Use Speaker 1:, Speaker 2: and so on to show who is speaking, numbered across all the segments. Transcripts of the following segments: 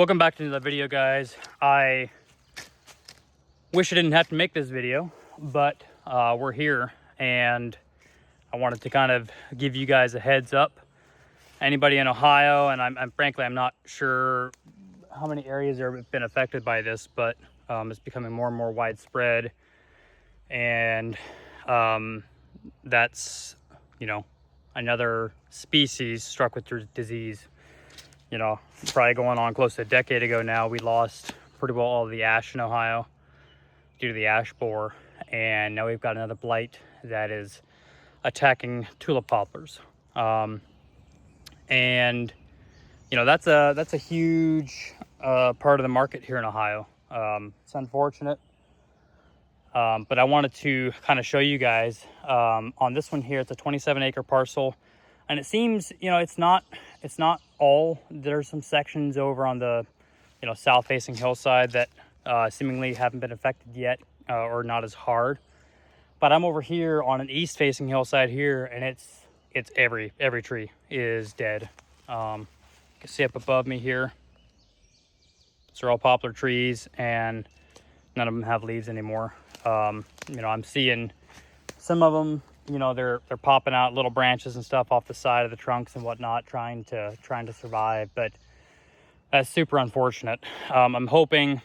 Speaker 1: Welcome back to another video, guys. I wish I didn't have to make this video, but we're here and I wanted to kind of give you guys a heads up. Anybody in Ohio, and I'm frankly, I'm not sure how many areas have been affected by this, but it's becoming more and more widespread. And that's, another species struck with disease. Probably going on close to a decade ago now, we lost pretty well all of the ash in Ohio due to the ash borer. And now we've got another blight that is attacking tulip poplars. And that's a huge part of the market here in Ohio. It's unfortunate, but I wanted to kind of show you guys on this one here. It's a 27-acre parcel, and it seems it's not all. There's some sections over on the south-facing hillside that seemingly haven't been affected yet, or not as hard. But I'm over here on an east-facing hillside here, and it's every tree is dead. You can see up above me here, these are all poplar trees, and none of them have leaves anymore. I'm seeing some of them, they're popping out little branches and stuff off the side of the trunks and whatnot, trying to survive. But that's super unfortunate. I'm hoping,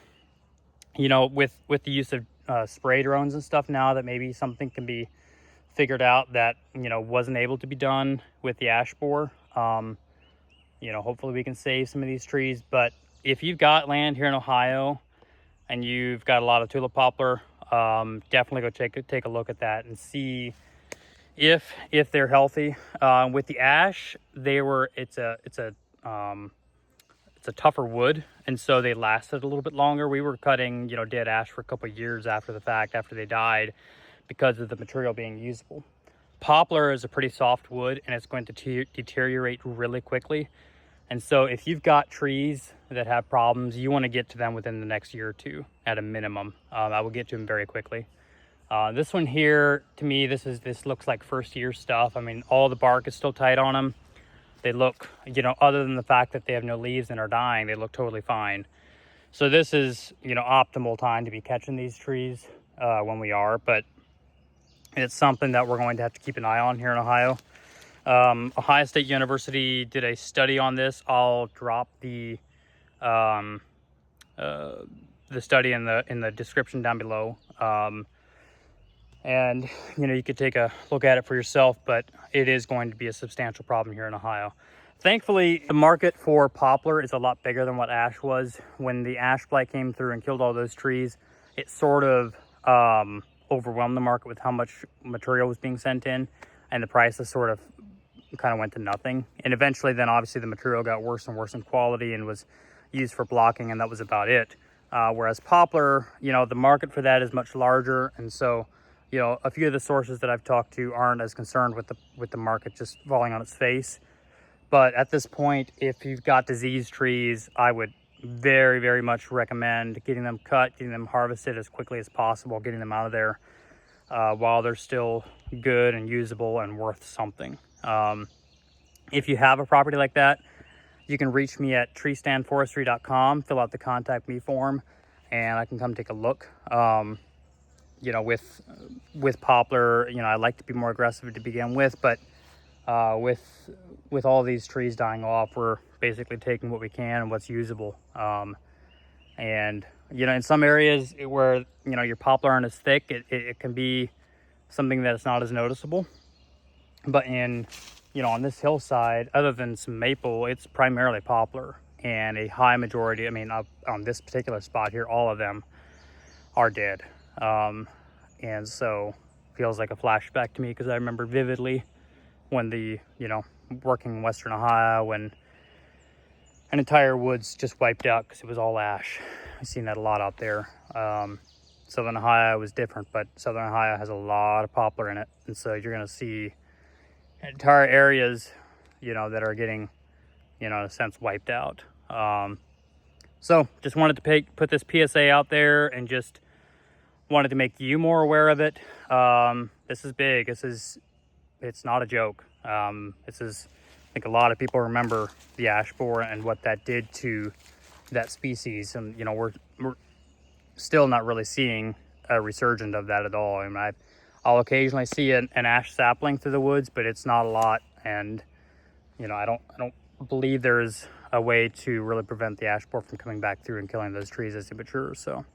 Speaker 1: with the use of spray drones and stuff now, that maybe something can be figured out that wasn't able to be done with the ash borer. Hopefully we can save some of these trees. But if you've got land here in Ohio and you've got a lot of tulip poplar, definitely go take a look at that and see if they're healthy. With the ash, it's a tougher wood, and so they lasted a little bit longer. We were cutting dead ash for a couple of years after the fact, after they died, because of the material being usable. Poplar is a pretty soft wood, and it's going to deteriorate really quickly. And so if you've got trees that have problems, you want to get to them within the next year or two at a minimum. I will get to them very quickly. This one here, to me, this looks like first year stuff. I mean, all the bark is still tight on them. They look, other than the fact that they have no leaves and are dying, they look totally fine. So this is, optimal time to be catching these trees when we are, but it's something that we're going to have to keep an eye on here in Ohio. Ohio State University did a study on this. I'll drop the study in the description down below. And you could take a look at it for yourself, but it is going to be a substantial problem here in Ohio. Thankfully, the market for poplar is a lot bigger than what ash was. When the ash blight came through and killed all those trees, it sort of overwhelmed the market with how much material was being sent in, and the prices sort of kind of went to nothing. And eventually then obviously the material got worse and worse in quality and was used for blocking, and that was about it. Whereas poplar, the market for that is much larger, and so a few of the sources that I've talked to aren't as concerned with the market just falling on its face. But at this point, if you've got diseased trees, I would very, very much recommend getting them cut, getting them harvested as quickly as possible, getting them out of there while they're still good and usable and worth something. If you have a property like that, you can reach me at treestandforestry.com, fill out the contact me form, and I can come take a look. With poplar, I like to be more aggressive to begin with, but with all these trees dying off, we're basically taking what we can and what's usable. And in some areas where your poplar aren't as thick, it can be something that's not as noticeable. But on this hillside, other than some maple, it's primarily poplar, and a high majority, on this particular spot here, all of them are dead. And so feels like a flashback to me, because I remember vividly when working in Western Ohio, when an entire woods just wiped out because it was all ash. I've seen that a lot out there. Southern Ohio was different, but Southern Ohio has a lot of poplar in it. And so you're going to see entire areas, that are getting, in a sense, wiped out. So just wanted to put this PSA out there, and just wanted to make you more aware of it. This is big. It's not a joke. I think a lot of people remember the ash borer and what that did to that species. And, you know, we're still not really seeing a resurgence of that at all. I mean, I'll occasionally see an ash sapling through the woods, but it's not a lot. And, you know, I don't believe there's a way to really prevent the ash borer from coming back through and killing those trees as they mature. So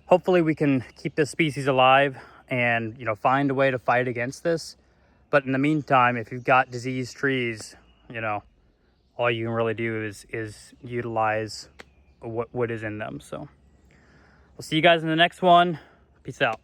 Speaker 1: hopefully we can keep this species alive and, you know, find a way to fight against this. But in the meantime, if you've got diseased trees, you know, all you can really do is utilize what is in them. So we'll see you guys in the next one. Peace out.